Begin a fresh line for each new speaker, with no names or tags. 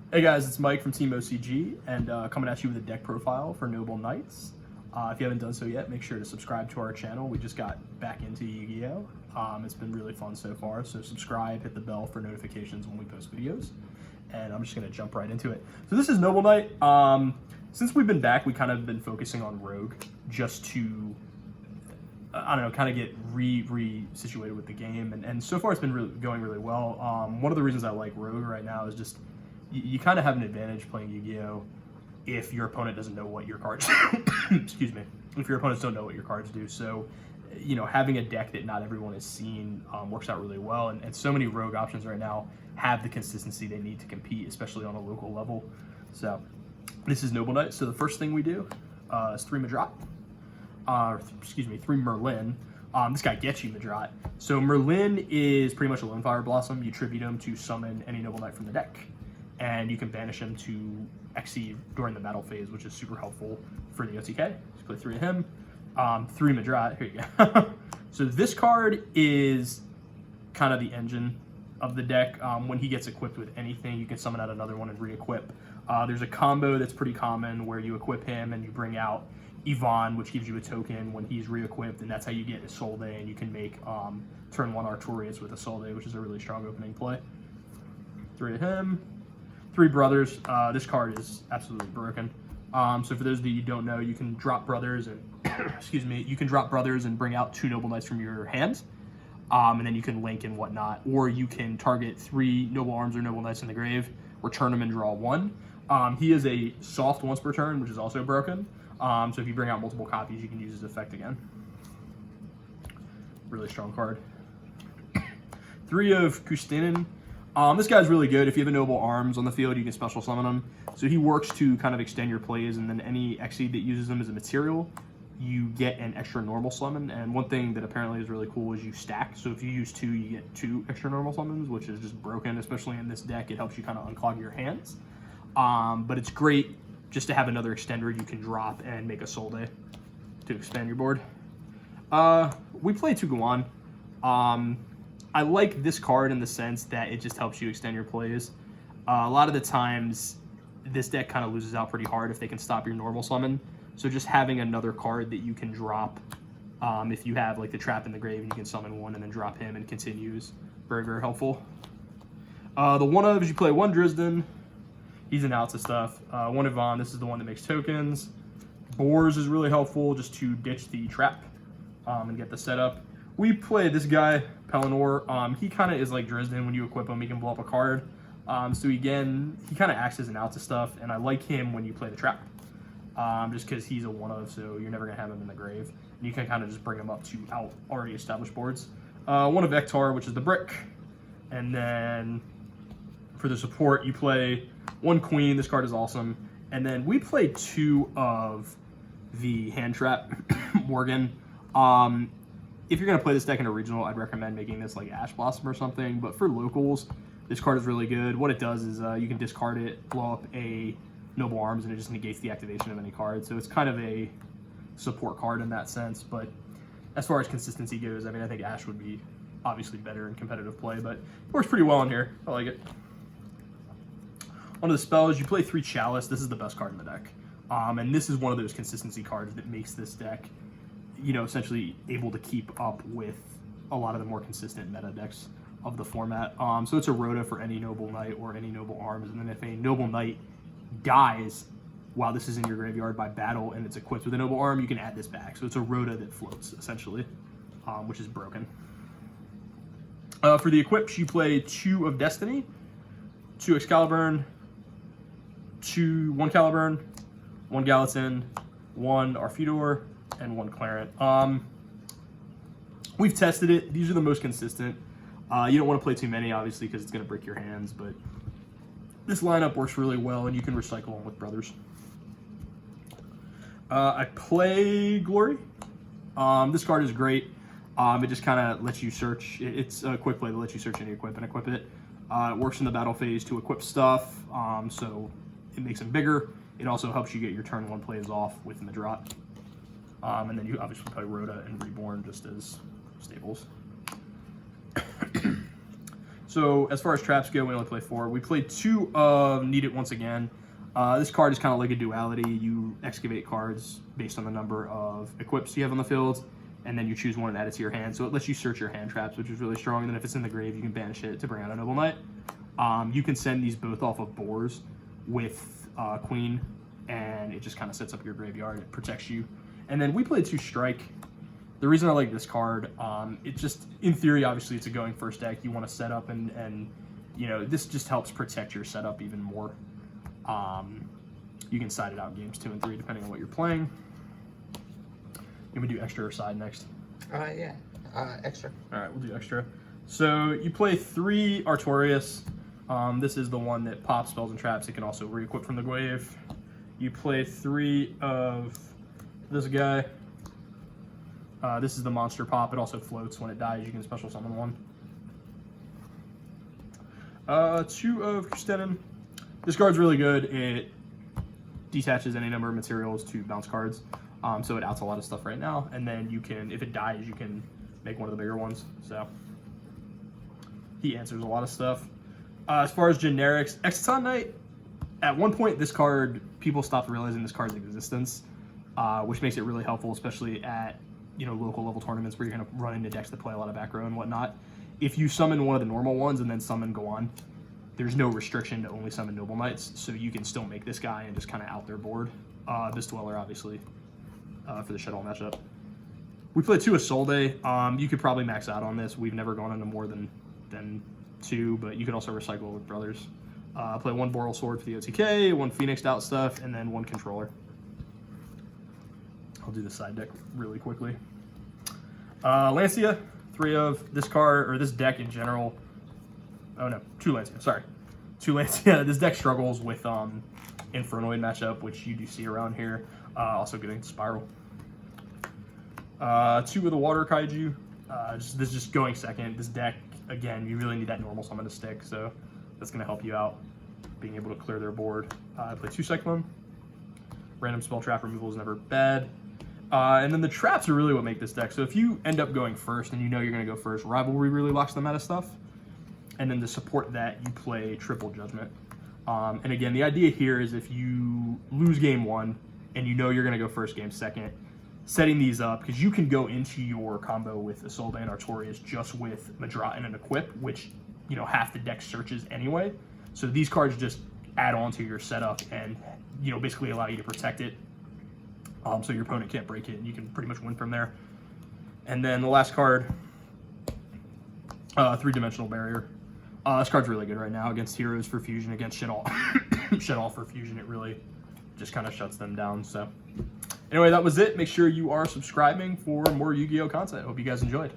Hey guys, it's Mike from Team OCG, and coming at you with a deck profile for Noble Knights. If you haven't done so yet, make sure to subscribe to our channel. We just got back into Yu-Gi-Oh! It's been really fun so far, so subscribe, hit the bell for notifications when we post videos, and I'm just going to jump right into it. So this is Noble Knight. Since we've been back, we kind of been focusing on Rogue just to, I don't know, kind of get re-situated with the game, and so far it's been going really well. One of the reasons I like Rogue right now is just you kind of have an advantage playing Yu-Gi-Oh! If your opponent doesn't know what your cards excuse me, if your opponents don't know what your cards do. So, you know, having a deck that not everyone has seen works out really well, and so many Rogue options right now have the consistency they need to compete, especially on a local level. So this is Noble Knight. So the first thing we do is 3 Madrat, 3 Merlin. This guy gets you Madrat. So Merlin is pretty much a Lone Fire Blossom. You tribute him to summon any Noble Knight from the deck, and you can banish him to Exceed during the battle phase, which is super helpful for the OTK. So play 3 of him. 3 Madrat, here you go. So this card is kind of the engine of the deck. When he gets equipped with anything, you can summon out another one and re-equip. There's a combo that's pretty common where you equip him and you bring out Yvonne, which gives you a token when he's re-equipped, and that's how you get Isolde, and you can make turn 1 Artorias with Isolde, which is a really strong opening play. 3 of him. 3 Brothers. This card is absolutely broken. So for those of you who don't know, you can drop Brothers and excuse me, you can drop Brothers and bring out 2 Noble Knights from your hand, and then you can link and whatnot, or you can target 3 Noble Arms or Noble Knights in the grave, return them and draw 1. He is a soft once per turn, which is also broken. So if you bring out multiple copies, you can use his effect again. Really strong card. 3 of Kustinin. This guy's really good. If you have a Noble Arms on the field, you can special summon him. So he works to kind of extend your plays, and then any Exceed that uses him as a material, you get an extra normal summon. And one thing that apparently is really cool is you stack. So if you use 2, you get 2 extra normal summons, which is just broken, especially in this deck. It helps you kind of unclog your hands. But it's great just to have another extender you can drop and make a Solde to expand your board. We play Tuguan. I like this card in the sense that it just helps you extend your plays. A lot of the times, this deck kind of loses out pretty hard if they can stop your normal summon. So just having another card that you can drop, if you have like the Trap in the Grave, and you can summon 1 and then drop him and continues, very, very helpful. The one of is you play 1 Drisden. He's an out to stuff. 1 Yvonne, this is the one that makes tokens. Boars is really helpful just to ditch the Trap and get the setup. We play this guy, Pelennor. He kind of is like Drisden. When you equip him, he can blow up a card. So again, he kind of acts as an out to stuff, and I like him when you play the Trap. Just because he's a one of, so you're never going to have him in the grave. And you can kind of just bring him up to out already established boards. 1 of Ektar, which is the brick. And then for the support, you play 1 Queen. This card is awesome. And then we play 2 of the hand trap, Morgan. If you're going to play this deck in a regional, I'd recommend making this like Ash Blossom or something. But for locals, this card is really good. What it does is you can discard it, blow up a Noble Arms, and it just negates the activation of any card. So it's kind of a support card in that sense. But as far as consistency goes, I mean, I think Ash would be obviously better in competitive play, but it works pretty well in here. I like it. One of the spells, you play 3 Chalice. This is the best card in the deck. And this is one of those consistency cards that makes this deck, you know, essentially able to keep up with a lot of the more consistent meta decks of the format. So it's a Rhoda for any Noble Knight or any Noble Arms, and then if a Noble Knight dies while this is in your graveyard by battle and it's equipped with a Noble Arm, you can add this back. So it's a Rhoda that floats, essentially, which is broken. For the equips, you play 2 of Destiny, 2 Excalibur, 1 Caliburn, 1 Gallatin, 1 Arfidor, and 1 Clarent. We've tested it. These are the most consistent. You don't want to play too many, obviously, because it's going to break your hands, but this lineup works really well, and you can recycle them with Brothers. I play Glory. This card is great. It just kind of lets you search. It's a quick play that lets you search any equip and equip it. It works in the battle phase to equip stuff, so it makes them bigger. It also helps you get your turn 1 plays off with Madrat. And then you obviously play Rhoda and Reborn just as staples. So So as far as traps go, we only play 4. We played 2 of Need It Once Again. This card is kind of like a duality. You excavate cards based on the number of equips you have on the field, and then you choose one and add it to your hand. So it lets you search your hand traps, which is really strong. And then if it's in the grave, you can banish it to bring out a Noble Knight. You can send these both off of boars with Queen, and it just kind of sets up your graveyard. It protects you. And then we played 2 Strike. The reason I like this card, it just, in theory, obviously it's a going first deck. You want to set up and you know, this just helps protect your setup even more. You can side it out in games 2 and 3 depending on what you're playing. You want to do extra or side next?
Yeah. Extra.
All right, we'll do extra. So you play 3 Artorias. This is the one that pops spells and traps. It can also re-equip from the grave. You play 3 of this guy. This is the monster pop. It also floats. When it dies, you can special summon 1. 2 of Kustenin. This card's really good. It detaches any number of materials to bounce cards. So it outs a lot of stuff right now. And then you can, if it dies, you can make one of the bigger ones. So he answers a lot of stuff. As far as generics, Exciton Knight, at one point this card, people stopped realizing this card's existence, which makes it really helpful, especially at local level tournaments where you're going to run into decks that play a lot of back row and whatnot. If you summon one of the normal ones and then summon Goan, there's no restriction to only summon Noble Knights, so you can still make this guy and just kind of out their board. This Dweller, obviously, for the Shadowhall matchup. We played 2 Isolde. You could probably max out on this. We've never gone into more than 2, but you could also recycle with brothers. Play 1 Boral Sword for the OTK, 1 Phoenixed out stuff, and then 1 Controller. I'll do the side deck really quickly. Lancia, 3 of this card, or this deck in general. Oh no, 2 Lancia, sorry. 2 Lancia. This deck struggles with Infernoid matchup, which you do see around here. Also getting Spiral. 2 of the Water Kaiju. This is just going second. This deck, again, you really need that normal summon to stick, so that's going to help you out, being able to clear their board. I play 2 Cyclone. Random spell trap removal is never bad. And then the traps are really what make this deck. So if you end up going first and you know you're going to go first, Rivalry really locks them out of stuff. And then to support that, you play Triple Judgment. And again, the idea here is if you lose game 1 and you know you're going to go first, game 2nd, setting these up, because you can go into your combo with Isolde and Artorias just with Madra'in and Equip, which, half the deck searches anyway. So these cards just add on to your setup and, basically allow you to protect it. So your opponent can't break it, and you can pretty much win from there. And then the last card, 3-dimensional barrier. This card's really good right now against heroes for fusion, against shit all for fusion. It really just kind of shuts them down. So anyway, that was it. Make sure you are subscribing for more Yu-Gi-Oh content. Hope you guys enjoyed.